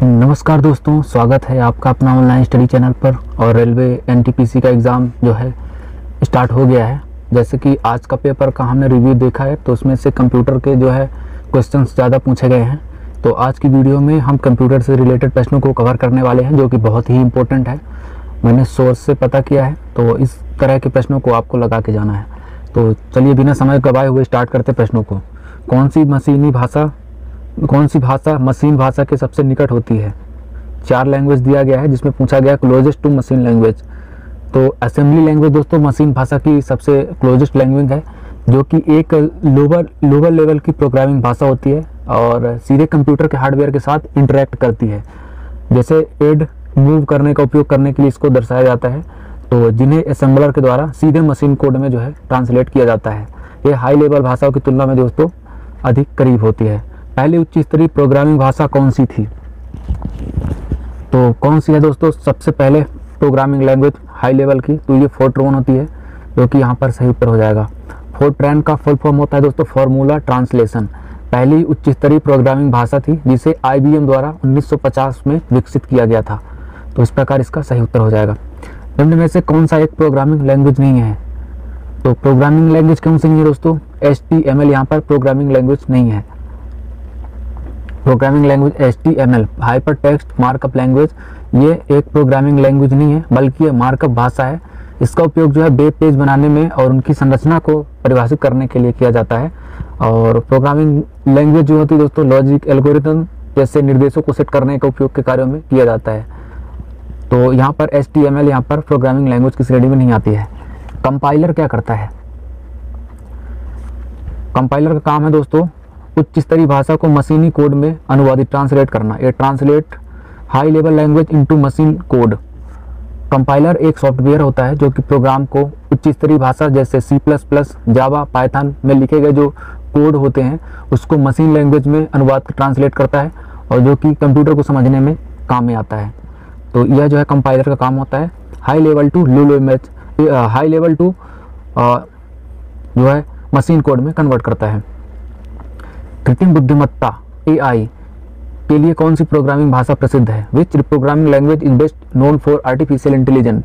नमस्कार दोस्तों, स्वागत है आपका अपना ऑनलाइन स्टडी चैनल पर। और रेलवे एनटीपीसी का एग्ज़ाम जो है स्टार्ट हो गया है। जैसे कि आज का पेपर का हमने रिव्यू देखा है तो उसमें से कंप्यूटर के जो है क्वेश्चंस ज़्यादा पूछे गए हैं। तो आज की वीडियो में हम कंप्यूटर से रिलेटेड प्रश्नों को कवर करने वाले हैं, जो कि बहुत ही इंपॉर्टेंट है। मैंने सोर्स से पता किया है, तो इस तरह के प्रश्नों को आपको लगा के जाना है। तो चलिए बिना समय गवाए हुए स्टार्ट करते प्रश्नों को। कौन सी भाषा मशीन भाषा के सबसे निकट होती है? 4 लैंग्वेज दिया गया है, जिसमें पूछा गया क्लोजेस्ट टू मशीन लैंग्वेज। तो असेंबली लैंग्वेज दोस्तों मशीन भाषा की सबसे क्लोजेस्ट लैंग्वेज है, जो कि एक लोअर लेवल की प्रोग्रामिंग भाषा होती है और सीधे कंप्यूटर के हार्डवेयर के साथ इंटरेक्ट करती है। जैसे ऐड मूव करने का उपयोग करने के लिए इसको दर्शाया जाता है, तो जिन्हें असेंबलर के द्वारा सीधे मशीन कोड में जो है ट्रांसलेट किया जाता है। ये हाई लेवल भाषाओं की तुलना में दोस्तों अधिक करीब होती है। पहली उच्च स्तरीय प्रोग्रामिंग भाषा कौन सी थी? तो कौन सी है दोस्तों सबसे पहले प्रोग्रामिंग लैंग्वेज हाई लेवल की? तो ये फोर्ट्रॉन होती है, जो कि यहाँ पर सही उत्तर हो जाएगा। फोर्ट्रॉन का फुल फॉर्म होता है दोस्तों फॉर्मूला ट्रांसलेशन। पहली उच्च स्तरीय प्रोग्रामिंग भाषा थी, जिसे IBM द्वारा 1950 में विकसित किया गया था। तो इस प्रकार इसका सही उत्तर हो जाएगा। निम्न में से कौन सा एक प्रोग्रामिंग लैंग्वेज नहीं है? तो प्रोग्रामिंग लैंग्वेज कौन सी नहीं है दोस्तों? HTML यहाँ पर प्रोग्रामिंग लैंग्वेज नहीं है। Programming language HTML hyper text markup language, ये एक प्रोग्रामिंग लैंग्वेज नहीं है, बल्कि ये मार्कअप भाषा है। इसका उपयोग जो है वेब पेज बनाने में और उनकी संरचना को परिभाषित करने के लिए किया जाता है। और प्रोग्रामिंग लैंग्वेज जो होती है दोस्तों लॉजिक एल्गोरिथम जैसे निर्देशों को सेट करने का उपयोग के कार्यों में किया जाता है। तो यहाँ पर HTML यहाँ पर प्रोग्रामिंग लैंग्वेज की श्रेणी में नहीं आती है। कंपाइलर क्या करता है? कंपाइलर का काम है दोस्तों उच्च स्तरीय भाषा को मशीनी कोड में अनुवादित ट्रांसलेट करना। ये translate high level language into machine code. Compiler एक सॉफ्टवेयर होता है जो कि प्रोग्राम को उच्च स्तरीय भाषा जैसे C++, जावा, पाइथन में लिखे गए जो कोड होते हैं उसको मशीन लैंग्वेज में अनुवाद ट्रांसलेट करता है, और जो कि कंप्यूटर को समझने में काम में आता है। तो यह जो है कंपाइलर का काम होता है। हाई लेवल टू जो है मशीन कोड में कन्वर्ट करता है। कृत्रिम बुद्धिमत्ता AI के लिए कौन सी प्रोग्रामिंग भाषा प्रसिद्ध है? विच programming language is best known for artificial intelligence?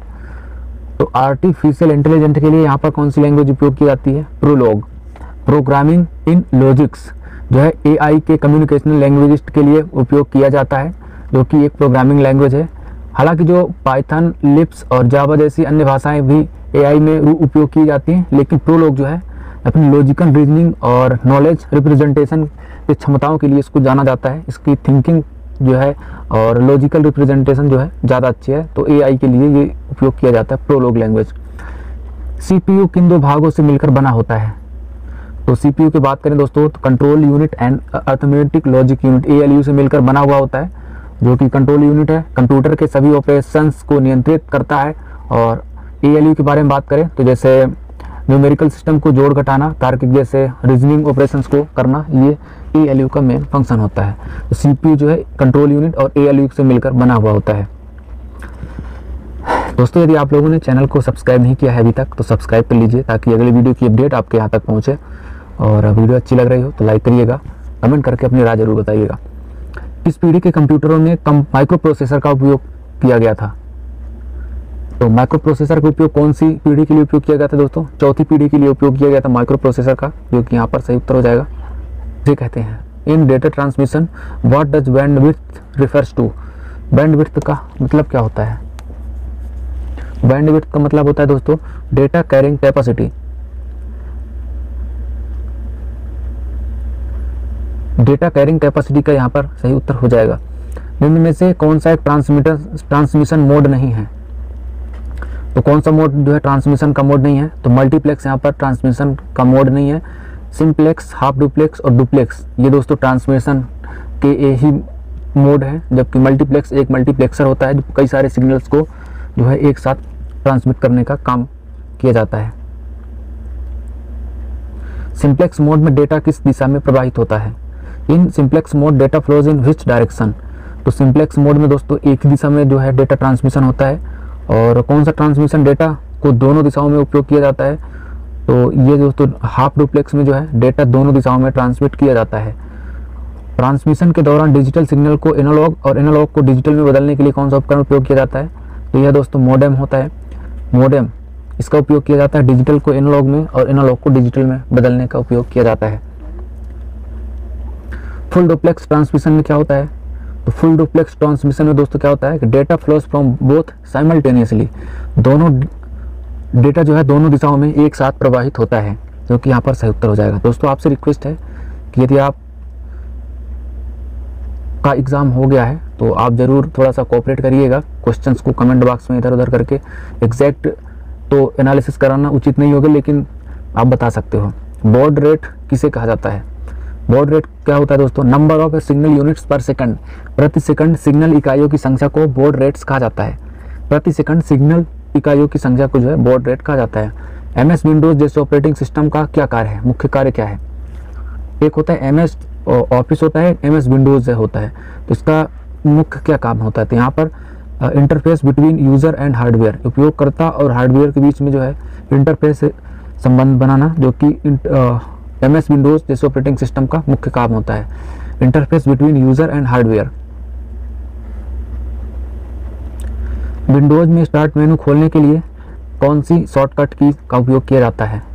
तो आर्टिफिशियल इंटेलिजेंस के लिए यहाँ पर कौन सी लैंग्वेज उपयोग की जाती है? प्रोलॉग। प्रोग्रामिंग इन लॉजिक्स जो है AI के कम्युनिकेशनल लैंग्वेजिस्ट के लिए उपयोग किया जाता है, जो कि एक प्रोग्रामिंग लैंग्वेज है। हालांकि जो पाइथन, लिप्स और जावा जैसी अन्य भाषाएं भी AI में उपयोग की जाती हैं, लेकिन प्रोलॉग जो है अपनी लॉजिकल रीजनिंग और नॉलेज रिप्रेजेंटेशन की क्षमताओं के लिए इसको जाना जाता है। इसकी थिंकिंग जो है और लॉजिकल रिप्रेजेंटेशन जो है ज़्यादा अच्छी है, तो AI के लिए ये उपयोग किया जाता है प्रोलॉग लैंग्वेज। CPU किन 2 भागों से मिलकर बना होता है? तो CPU की बात करें दोस्तों तो control unit and arithmetic logic unit ALU से मिलकर बना हुआ होता है। जो कि कंट्रोल यूनिट है कंप्यूटर के सभी ऑपरेशंस को नियंत्रित करता है, और ALU के बारे में बात करें तो जैसे न्यूमेरिकल सिस्टम को जोड़ घटाना, तार्किक जैसे रीजनिंग ऑपरेशंस को करना, ये ALU का मेन फंक्शन होता है। तो CPU जो है कंट्रोल यूनिट और ALU से मिलकर बना हुआ होता है। दोस्तों यदि आप लोगों ने चैनल को सब्सक्राइब नहीं किया है अभी तक तो सब्सक्राइब कर लीजिए, ताकि अगली वीडियो की अपडेट आपके यहाँ तक पहुँचे। और वीडियो अच्छी लग रही हो तो लाइक करिएगा, कमेंट करके अपनी राय जरूर बताइएगा। किस पीढ़ी के कंप्यूटरों में माइक्रो प्रोसेसर का उपयोग किया गया था? तो माइक्रो प्रोसेसर का उपयोग कौन सी पीढ़ी के लिए उपयोग किया गया था दोस्तों? चौथी पीढ़ी के लिए उपयोग किया गया था माइक्रो प्रोसेसर का, जो कि यहाँ पर सही उत्तर हो जाएगा। इसे कहते हैं in data transmission what does bandwidth refers to? Bandwidth का मतलब क्या होता है? बैंडविड्थ का मतलब होता है दोस्तों data carrying capacity. Data carrying capacity का यहाँ पर सही उत्तर हो जाएगा। निम्न में से कौन सा एक ट्रांसमिशन मोड नहीं है? तो कौन सा मोड जो है ट्रांसमिशन का मोड नहीं है? तो मल्टीप्लेक्स यहाँ पर ट्रांसमिशन का मोड नहीं है। सिंप्लेक्स, हाफ डुप्लेक्स और डुप्लेक्स ये दोस्तों ट्रांसमिशन के ही मोड है, जबकि मल्टीप्लेक्स एक मल्टीप्लेक्सर होता है जो कई सारे सिग्नल्स को जो है एक साथ ट्रांसमिट करने का काम किया जाता है। सिंप्लेक्स मोड में डेटा किस दिशा में प्रवाहित होता है? In simplex mode data flows in which direction? तो सिंप्लेक्स मोड में दोस्तों एक ही दिशा में जो है डेटा ट्रांसमिशन होता है। और कौन सा ट्रांसमिशन डेटा को दोनों दिशाओं में उपयोग किया जाता है? तो ये दोस्तों हाफ डुप्लेक्स में जो है डेटा दोनों दिशाओं में ट्रांसमिट किया जाता है। ट्रांसमिशन के दौरान डिजिटल सिग्नल को एनालॉग और एनालॉग को डिजिटल में बदलने के लिए कौन सा उपकरण उपयोग किया जाता है? तो यह दोस्तों मोडेम होता है। मोडेम, इसका उपयोग किया जाता है डिजिटल को एनालॉग में और एनालॉग को डिजिटल में बदलने का उपयोग किया जाता है। फुल डुप्लेक्स ट्रांसमिशन में क्या होता है? तो फुल डुप्लेक्स ट्रांसमिशन में दोस्तों क्या होता है कि data flows from both simultaneously, दोनों डेटा जो है दोनों दिशाओं में एक साथ प्रवाहित होता है, जो कि यहाँ पर सही उत्तर हो जाएगा। दोस्तों आपसे रिक्वेस्ट है कि यदि आप का एग्ज़ाम हो गया है तो आप ज़रूर थोड़ा सा कोऑपरेट करिएगा, क्वेश्चंस को कमेंट बॉक्स में इधर उधर करके। एग्जैक्ट तो एनालिसिस कराना उचित नहीं होगा, लेकिन आप बता सकते हो। बॉड रेट किसे कहा जाता है? बॉड रेट क्या होता है दोस्तों? नंबर ऑफ सिग्नल यूनिट्स पर सेकंड, प्रति सेकंड सिग्नल इकाइयों की संख्या को बॉड रेट्स कहा जाता है। प्रति सेकंड सिग्नल इकाइयों की संख्या को जो है बॉड रेट कहा जाता है। MS विंडोज़ जैसे ऑपरेटिंग सिस्टम का क्या कार्य है, मुख्य कार्य क्या है? एक होता है MS ऑफिस होता है, MS विंडोज़ होता है। तो इसका मुख्य क्या काम होता है? तो यहाँ पर interface between user and hardware, उपयोगकर्ता और हार्डवेयर के बीच में जो है इंटरफेस संबंध बनाना, जो कि MS विंडोज़ जैसे ऑपरेटिंग सिस्टम का मुख्य काम होता है। Interface between user and hardware. Windows में स्टार्ट मेनू खोलने के लिए कौन सी शॉर्टकट की का उपयोग किया जाता है?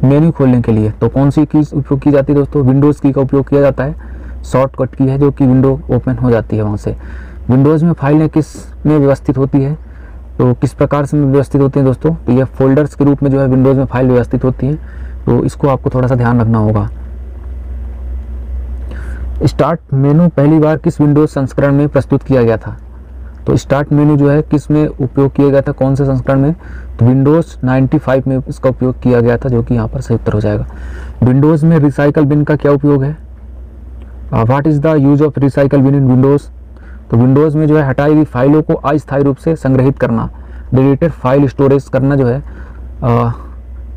मेन्यू खोलने के लिए तो कौन सी की उपयोग की जाती है दोस्तों? विंडोज़ की का उपयोग किया जाता है। शॉर्टकट की है जो कि विंडो ओपन हो जाती है वहाँ से। विंडोज़ में फाइलें किस में व्यवस्थित होती है? तो किस प्रकार से व्यवस्थित होती हैं दोस्तों? तो यह फोल्डर्स के रूप में जो है विंडोज़ में फाइल व्यवस्थित होती हैं, तो इसको आपको थोड़ा सा ध्यान रखना होगा। स्टार्ट मेनू पहली बार किस विंडोज़ संस्करण में प्रस्तुत किया गया था? तो स्टार्ट मेनू जो है किस में उपयोग किया गया था, कौन से संस्करण में? तो विंडोज़ 95 में इसका उपयोग किया गया था, जो कि यहाँ पर सही उत्तर हो जाएगा। विंडोज़ में रिसाइकल बिन का क्या उपयोग है? What is the use of recycle bin in Windows? तो विंडोज़ में जो है हटाई गई फाइलों को अस्थायी रूप से संग्रहित करना, डिलीटेड फाइल स्टोरेज करना जो है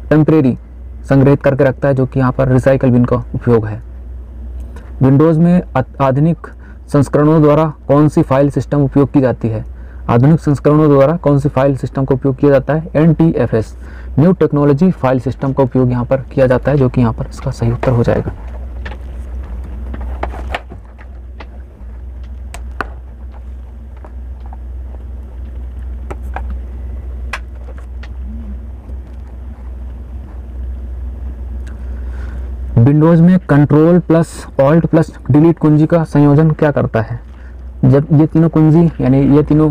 टेम्परेरी संग्रहित करके रखता है, जो कि यहाँ पर रिसाइकल बिन का उपयोग है। विंडोज़ में आधुनिक संस्करणों द्वारा कौन सी फाइल सिस्टम उपयोग की जाती है? आधुनिक संस्करणों द्वारा कौन सी फाइल सिस्टम का उपयोग किया जाता है? NTFS, new technology file system का उपयोग यहाँ पर किया जाता है, जो कि यहाँ पर इसका सही उत्तर हो जाएगा। विंडोज़ में control plus alt plus delete कुंजी का संयोजन क्या करता है? जब ये तीनों कुंजी यानी ये तीनों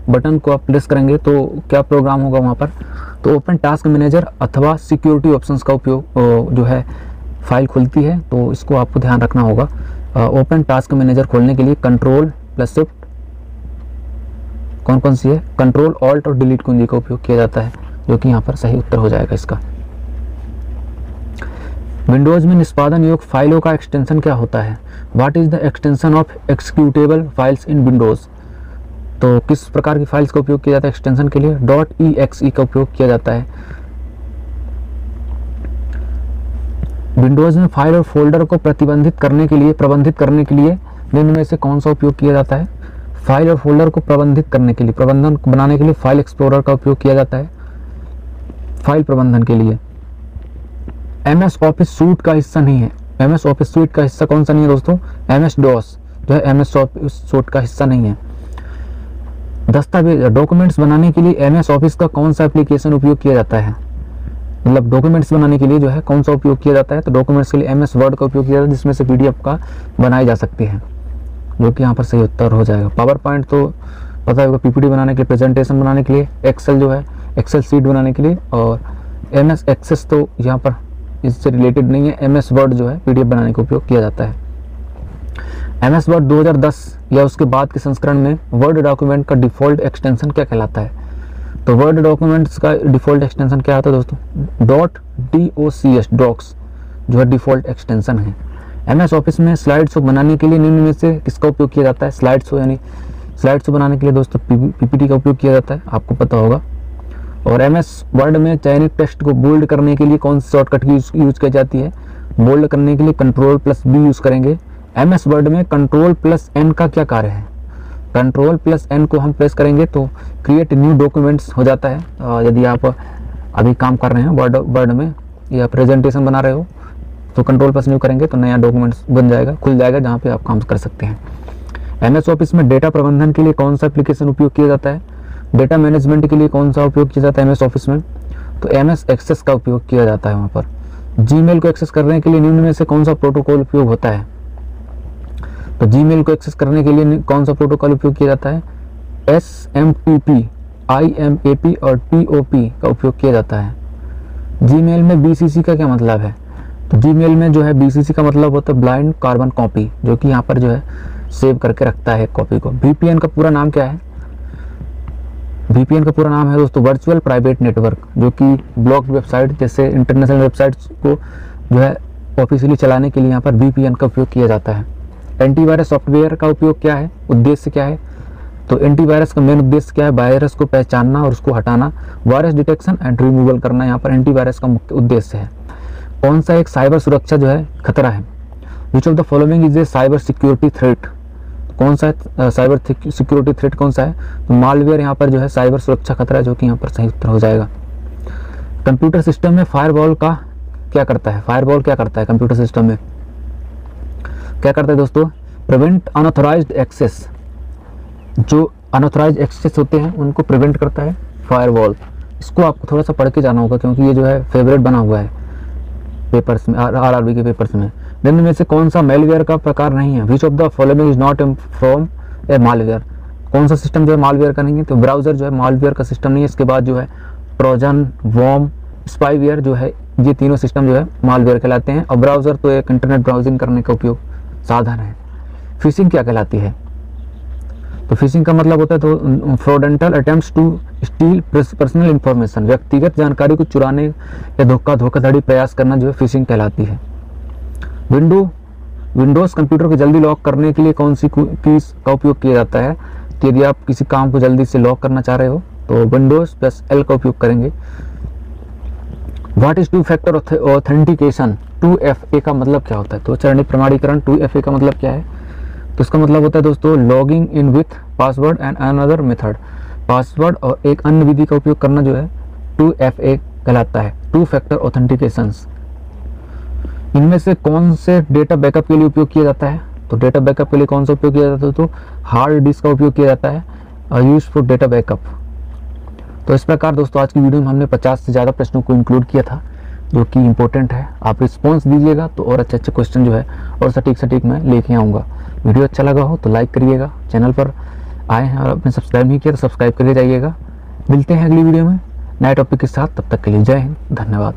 बटन को आप प्रेस करेंगे तो क्या प्रोग्राम होगा वहाँ पर? तो ओपन टास्क मैनेजर अथवा सिक्योरिटी ऑप्शंस का उपयोग जो है फाइल खुलती है, तो इसको आपको ध्यान रखना होगा। ओपन टास्क मैनेजर खोलने के लिए कंट्रोल प्लस शिफ्ट कौन कौन सी है? कंट्रोल ऑल्ट और डिलीट कुंजी का उपयोग किया जाता है, जो कि यहाँ पर सही उत्तर हो जाएगा इसका। विंडोज़ में निष्पादन योग्य फाइलों का एक्सटेंशन क्या होता है? What is the extension of executable files in Windows? तो किस प्रकार की फाइल्स का उपयोग किया जाता है एक्सटेंशन के लिए? .exe का उपयोग किया जाता है। विंडोज़ में फाइल और फोल्डर को प्रबंधित करने के लिए निम्न में से कौन सा उपयोग किया जाता है? फाइल और फोल्डर को प्रबंधित करने के लिए, प्रबंधन बनाने के लिए फाइल एक्सप्लोरर का उपयोग किया जाता है। फाइल प्रबंधन के लिए MS ऑफिस सूट का हिस्सा नहीं है। MS ऑफिस सूट का हिस्सा कौन सा नहीं है दोस्तों? MS DOS जो है MS ऑफिस सूट का हिस्सा नहीं है। दस्तावेज डॉक्यूमेंट्स बनाने के लिए MS ऑफिस का कौन सा एप्लीकेशन उपयोग किया जाता है? मतलब डॉक्यूमेंट्स बनाने के लिए जो है कौन सा उपयोग किया जाता है? तो डॉक्यूमेंट्स के लिए MS वर्ड का उपयोग किया जाता है, जिसमें से PDF का बनाई जा सकती है, जो कि यहाँ पर सही उत्तर हो जाएगा। पावर पॉइंट तो पता होगा, PPT बनाने के लिए, प्रेजेंटेशन बनाने के लिए, एक्सेल जो है एक्सेल सीट बनाने के लिए, और MS एक्सेस तो यहाँ पर इससे रिलेटेड नहीं है। MS वर्ड जो है PDF बनाने का उपयोग किया जाता है। MS वर्ड 2010 या उसके बाद के संस्करण में वर्ड डॉक्यूमेंट का डिफ़ॉल्ट एक्सटेंशन क्या कहलाता है? तो वर्ड डॉक्यूमेंट्स का डिफ़ॉल्ट एक्सटेंशन क्या आता है दोस्तों? .docs डॉक्स जो है डिफ़ॉल्ट एक्सटेंशन है। MS ऑफिस में स्लाइड शो बनाने के लिए निम्न में से किसका उपयोग किया जाता है? स्लाइड शो यानी स्लाइड शो बनाने के लिए दोस्तों PPT का उपयोग किया जाता है, आपको पता होगा। और MS वर्ड में चयनित टेक्स्ट को बोल्ड करने के लिए कौन सी शॉर्टकट की यूज की जाती है? बोल्ड करने के लिए Ctrl+B यूज़ करेंगे। MS वर्ड में Ctrl+N का क्या कार्य है? Ctrl+N को हम प्रेस करेंगे तो क्रिएट न्यू डॉक्यूमेंट्स हो जाता है। यदि आप अभी काम कर रहे हैं वर्ड में या प्रेजेंटेशन बना रहे हो तो कंट्रोल प्लस न्यू करेंगे तो नया डॉक्यूमेंट्स बन जाएगा, खुल जाएगा, जहाँ पे आप काम कर सकते हैं। MS ऑफिस में डेटा प्रबंधन के लिए कौन सा एप्लीकेशन उपयोग किया जाता है? डेटा मैनेजमेंट के लिए कौन सा उपयोग किया जाता है MS ऑफिस में? तो MS एक्सेस का उपयोग किया जाता है वहाँ पर। जीमेल को एक्सेस करने के लिए निम्न में से कौन सा प्रोटोकॉल उपयोग होता है? तो जीमेल को एक्सेस करने के लिए कौन सा प्रोटोकॉल उपयोग किया जाता है? SMTP, IMAP और TOP का उपयोग किया जाता है। जीमेल में BCC का क्या मतलब है? तो जीमेल में जो है BCC का मतलब होता है ब्लाइंड कार्बन कॉपी, जो कि यहाँ पर जो है सेव करके रखता है कॉपी को। VPN का पूरा नाम क्या है? VPN का पूरा नाम है दोस्तों वर्चुअल प्राइवेट नेटवर्क, जो कि ब्लॉक वेबसाइट जैसे इंटरनेशनल वेबसाइट्स को जो है ऑफिशियली चलाने के लिए यहाँ पर VPN का उपयोग किया जाता है। एंटीवायरस सॉफ्टवेयर का उपयोग क्या है? उद्देश्य क्या है? तो एंटीवायरस का मेन उद्देश्य क्या है? वायरस को पहचानना और उसको हटाना, वायरस डिटेक्शन एंड रिमूवल करना यहाँ पर एंटीवायरस का मुख्य उद्देश्य है। कौन सा एक साइबर सुरक्षा जो है खतरा है? Which of the following is a cyber security threat? कौन सा साइबर सिक्योरिटी थ्रेट कौन सा है? तो मालवेयर यहाँ पर जो है साइबर सुरक्षा खतरा है, जो कि यहाँ पर सही उत्तर हो जाएगा। कंप्यूटर सिस्टम में फायरवॉल का क्या करता है? फायरवॉल क्या करता है कंप्यूटर सिस्टम में? क्या करता है दोस्तों? प्रिवेंट अनऑथराइज्ड एक्सेस, जो अनऑथराइज्ड एक्सेस होते हैं उनको प्रिवेंट करता है फायरवॉल। इसको आपको थोड़ा सा पढ़ के जाना होगा, क्योंकि ये जो है फेवरेट बना हुआ है पेपर्स में, RRB के पेपर्स में। निम्न में से कौन सा मेलवेयर का प्रकार नहीं है? Which of the following is not from A malware? कौन सा सिस्टम जो है मालवेयर का नहीं है? तो ब्राउजर जो है मालवेयर का सिस्टम नहीं है। इसके बाद जो है ट्रोजन, वॉर्म, स्पाईवेयर जो है, ये तीनों सिस्टम जो है मालवेयर कहलाते हैं। और ब्राउजर तो एक इंटरनेट ब्राउजिंग करने का उपयोग साधन है। फिशिंग क्या कहलाती है? तो फिशिंग का मतलब होता है तो fraudulent attempts to steal personal information, व्यक्तिगत जानकारी को चुराने या धोखाधड़ी प्रयास करना जो है फिशिंग कहलाती है। विंडोज कंप्यूटर को जल्दी लॉक करने के लिए कौन सी कीज का उपयोग किया जाता है? तो यदि आप किसी काम को जल्दी से लॉक करना चाह रहे हो तो विंडोज +L का उपयोग करेंगे। What is 2 factor authentication? 2FA का मतलब क्या होता है? तो चरणीय प्रमाणीकरण 2FA का मतलब क्या है? तो इसका मतलब होता है दोस्तों logging in with password and another method. Password और एक अन्य विधि का उपयोग करना जो है 2FA कहलाता है, 2 फैक्टर ऑथेंटिकेशंस। इनमें से कौन से डेटा बैकअप के लिए उपयोग किया जाता है? तो डेटा बैकअप के लिए कौन सा उपयोग किया जाता है? तो हार्ड डिस्क का उपयोग किया जाता है यूज फॉर डेटा बैकअप। तो इस प्रकार दोस्तों आज की वीडियो में हमने 50 से ज़्यादा प्रश्नों को इंक्लूड किया था, जो कि इंपॉर्टेंट है। आप रिस्पॉन्स दीजिएगा तो और अच्छे क्वेश्चन जो है और सटीक मैं लेके आऊँगा। वीडियो अच्छा लगा हो तो लाइक करिएगा, चैनल पर आए हैं और आपने सब्सक्राइब नहीं किया तो सब्सक्राइब करके जाइएगा। मिलते हैं अगली वीडियो में नए टॉपिक के साथ, तब तक के लिए जय हिंद, धन्यवाद।